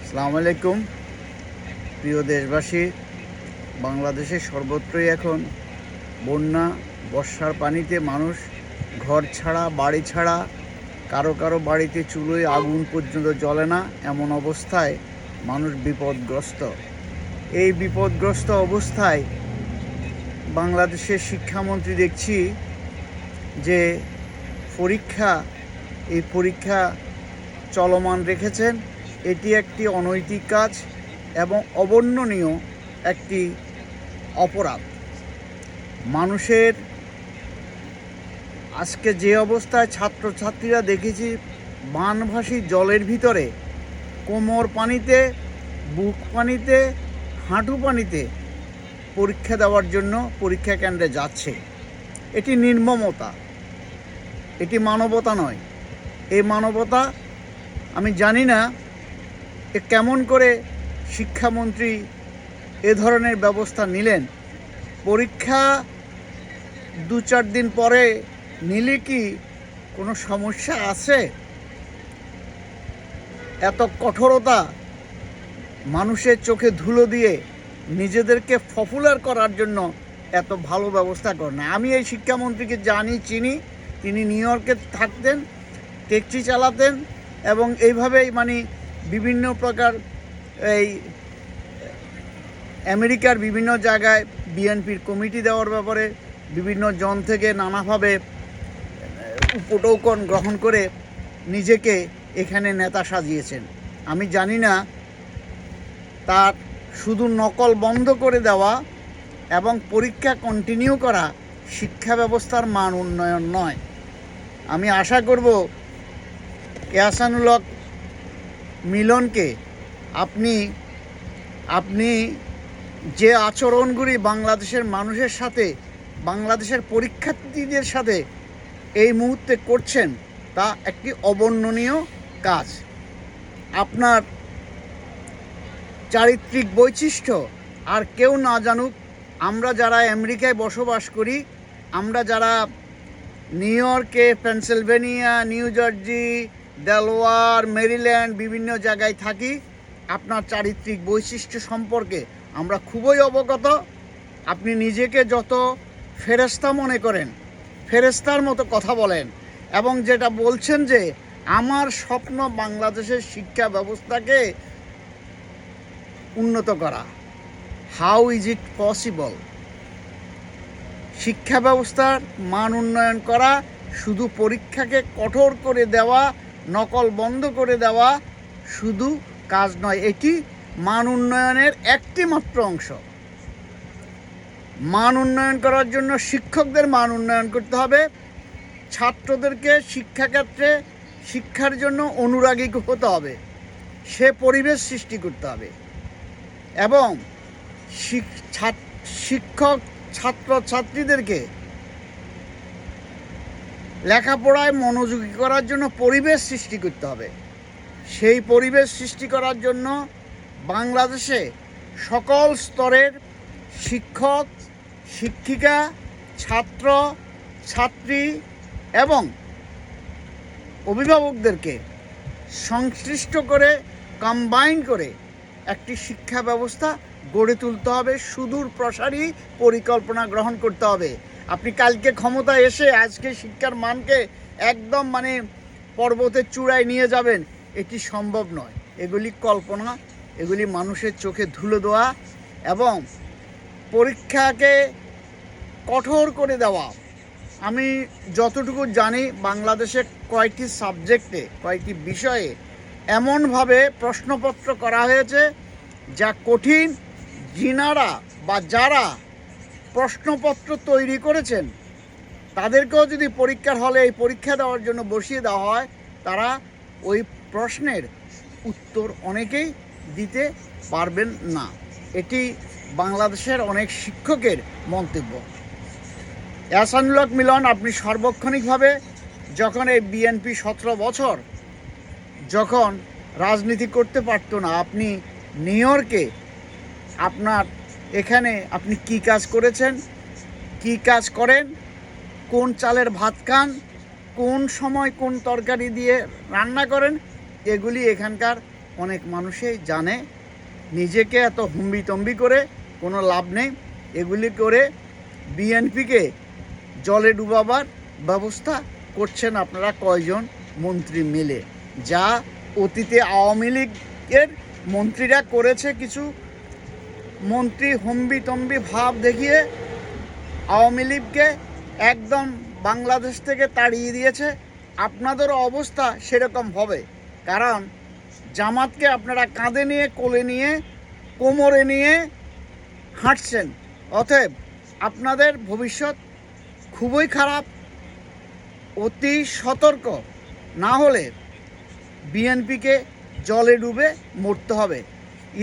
আসসালামু আলাইকুম প্রিয় দেশবাসী। বাংলাদেশে সর্বত্রই এখন বন্যা, বর্ষার পানিতে মানুষ ঘর ছাড়া, বাড়ি ছাড়া, কারো কারো বাড়িতে চুলোয় আগুন পর্যন্ত জ্বলে না, এমন অবস্থায় মানুষ বিপদগ্রস্ত। এই বিপদগ্রস্ত অবস্থায় বাংলাদেশের শিক্ষামন্ত্রী দেখছি যে এই পরীক্ষা চলমান রেখেছেন। এটি একটি অনৈতিক কাজ এবং অবর্ণনীয় একটি অপরাধ। মানুষের আজকে যে অবস্থায় ছাত্রছাত্রীরা দেখেছি বানভাসী জলের ভিতরে কোমর পানিতে, বুক পানিতে, হাঁটু পানিতে পরীক্ষা দেওয়ার জন্য পরীক্ষা কেন্দ্রে যাচ্ছে। এটি নির্মমতা, এটি মানবতা নয়। এই মানবতা আমি জানি না কেমন করে শিক্ষামন্ত্রী এ ধরনের ব্যবস্থা নিলেন। পরীক্ষা 2-4 দিন পরে নিলে কি কোনো সমস্যা আছে? এত কঠোরতা, মানুষের চোখে ধুলো দিয়ে নিজেদেরকে পপুলার করার জন্য এত ভালো ব্যবস্থা করেন না। আমি এই শিক্ষামন্ত্রীকে জানি, চিনি। তিনি নিউ ইয়র্কে থাকতেন, ট্যাক্সি চালাতেন এবং এইভাবেই বিভিন্ন প্রকার এই আমেরিকার বিভিন্ন জায়গায় বিএনপির কমিটি দেওয়ার ব্যাপারে বিভিন্ন জন থেকে নানাভাবে উপটোকন গ্রহণ করে নিজেকে এখানে নেতা সাজিয়েছেন। আমি জানি না তার শুধু নকল বন্ধ করে দেওয়া এবং পরীক্ষা কন্টিনিউ করা শিক্ষা ব্যবস্থার মান উন্নয়ন নয়। আমি আশা করব এহসানুল হক মিলনকে আপনি যে আচরণগুলি বাংলাদেশের মানুষের সাথে, বাংলাদেশের পরীক্ষার্থীদের সাথে এই মুহূর্তে করছেন তা একটি অবর্ণনীয় কাজ। আপনার চারিত্রিক বৈশিষ্ট্য আর কেউ না জানুক। আমরা যারা আমেরিকায় বসবাস করি, আমরা যারা নিউ ইয়র্কে, Pennsylvania, new jersey, Delaware, Maryland বিভিন্ন জায়গায় থাকি, আপনার চারিত্রিক বৈশিষ্ট্য সম্পর্কে আমরা খুবই অবগত। আপনি নিজেকে যত ফেরেশতা মনে করেন, ফেরেশতার মতো কথা বলেন এবং যেটা বলছেন যে আমার স্বপ্ন বাংলাদেশের শিক্ষা ব্যবস্থাকে উন্নত করা। How is it possible? শিক্ষা ব্যবস্থার মান উন্নয়ন করা শুধু পরীক্ষাকে কঠোর করে দেওয়া, নকল বন্ধ করে দেওয়া শুধু কাজ নয়, এটি মান উন্নয়নের একটি মাত্র অংশ। মান উন্নয়ন করার জন্য শিক্ষকদের মান উন্নয়ন করতে হবে, ছাত্রদেরকে শিক্ষাক্ষেত্রে শিক্ষার জন্য অনুরাগী হতে হবে, সে পরিবেশ সৃষ্টি করতে হবে এবং শিক্ষক ছাত্রছাত্রীদেরকে লেখাপড়ায় মনোযোগী করার জন্য পরিবেশ সৃষ্টি করতে হবে। সেই পরিবেশ সৃষ্টি করার জন্য বাংলাদেশে সকল স্তরের শিক্ষক, শিক্ষিকা, ছাত্র, ছাত্রী এবং অভিভাবকদেরকে সংশ্লিষ্ট করে, কম্বাইন করে একটি শিক্ষা ব্যবস্থা গড়ে তুলতে হবে। সুদূর প্রসারী পরিকল্পনা গ্রহণ করতে হবে। আপনি কালকে ক্ষমতায় এসে আজকে শিক্ষার মানকে একদম পর্বতের চূড়ায় নিয়ে যাবেন, এটি সম্ভব নয়। এগুলি কল্পনা, এগুলি মানুষের চোখে ধুলো দেওয়া এবং পরীক্ষাকে কঠোর করে দেওয়া। আমি যতটুকু জানি বাংলাদেশে কয়েকটি সাবজেক্টে, কয়েকটি বিষয়ে এমনভাবে প্রশ্নপত্র করা হয়েছে যা কঠিন। যিনারা বা যারা প্রশ্নপত্র তৈরি করেছেন তাদেরকেও যদি পরীক্ষার হলে এই পরীক্ষা দেওয়ার জন্য বসিয়ে দেওয়া হয়, তারা ওই প্রশ্নের উত্তর অনেকেই দিতে পারবেন না। এটি বাংলাদেশের অনেক শিক্ষকের মন্তব্য। এহসানুল হক মিলন, আপনি সার্বক্ষণিকভাবে যখন এই বিএনপি 17 বছর যখন রাজনীতি করতে পারত না, আপনি নিউ ইয়র্কে আপনার এখানে আপনি কি কাজ করেছেন, কি কাজ করেন, কোন চালের ভাত খান, কোন সময় কোন তরকারি দিয়ে রান্না করেন, এগুলি এখানকার অনেক মানুষই জানে। নিজেকে এত হুম্বিতম্বি করে কোনো লাভ নেই। এগুলি করে বিএনপিকে জলে ডুবাবার ব্যবস্থা করছেন আপনারা কয়জন মন্ত্রী মিলে, যা অতীতে আওয়ামী লীগের মন্ত্রীরা করেছে। কিছু মন্ত্রী হম্বিতম্বি ভাব দেখিয়ে আওয়ামী লীগকে একদম বাংলাদেশ থেকে তাড়িয়ে দিয়েছে। আপনাদেরও অবস্থা সেরকম হবে, কারণ জামাতকে আপনারা কাঁধে নিয়ে, কোলে নিয়ে, কোমরে নিয়ে হাঁটছেন। অতএব আপনাদের ভবিষ্যৎ খুবই খারাপ। অতি সতর্ক না হলে বিএনপিকে জলে ডুবে মরতে হবে।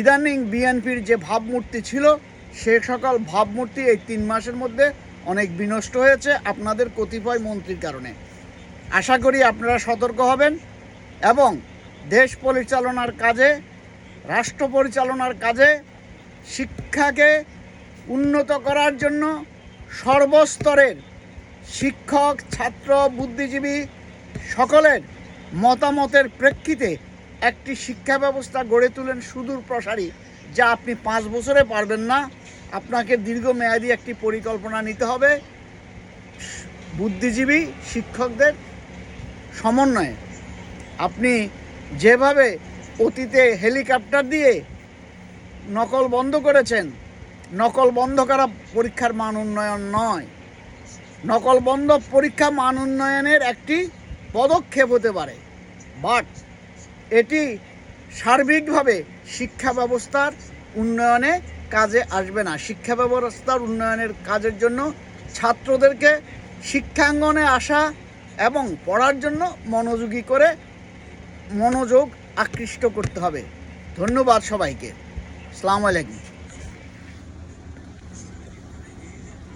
ইদানিং বিএনপির যে ভাবমূর্তি ছিল, সে সকল ভাবমূর্তি এই 3 মাসের মধ্যে অনেক বিনষ্ট হয়েছে আপনাদের কতিপয় মন্ত্রীর কারণে। আশা করি আপনারা সতর্ক হবেন এবং দেশ পরিচালনার কাজে, রাষ্ট্র পরিচালনার কাজে, শিক্ষাকে উন্নত করার জন্য সর্বস্তরের শিক্ষক, ছাত্র, বুদ্ধিজীবী সকলের মতামতের প্রেক্ষিতে একটি শিক্ষা ব্যবস্থা গড়ে তুলেন সুদূর প্রসারী, যা আপনি 5 বছরে পারবেন না। আপনাকে দীর্ঘমেয়াদী একটি পরিকল্পনা নিতে হবে বুদ্ধিজীবী শিক্ষকদের সমন্বয়ে। আপনি যেভাবে অতীতে হেলিকপ্টার দিয়ে নকল বন্ধ করেছেন, নকল বন্ধ করা পরীক্ষার মান উন্নয়ন নয়। নকল বন্ধ পরীক্ষা মান উন্নয়নের একটি পদক্ষেপ হতে পারে, বাট এটি সার্বিকভাবে শিক্ষা ব্যবস্থার উন্নয়নে কাজে আসবে না। শিক্ষা ব্যবস্থার উন্নয়নের কাজের জন্য ছাত্রদেরকে শিক্ষাঙ্গনে আসা এবং পড়ার জন্য মনোযোগ আকৃষ্ট করতে হবে। ধন্যবাদ সবাইকে। আসসালামু আলাইকুম।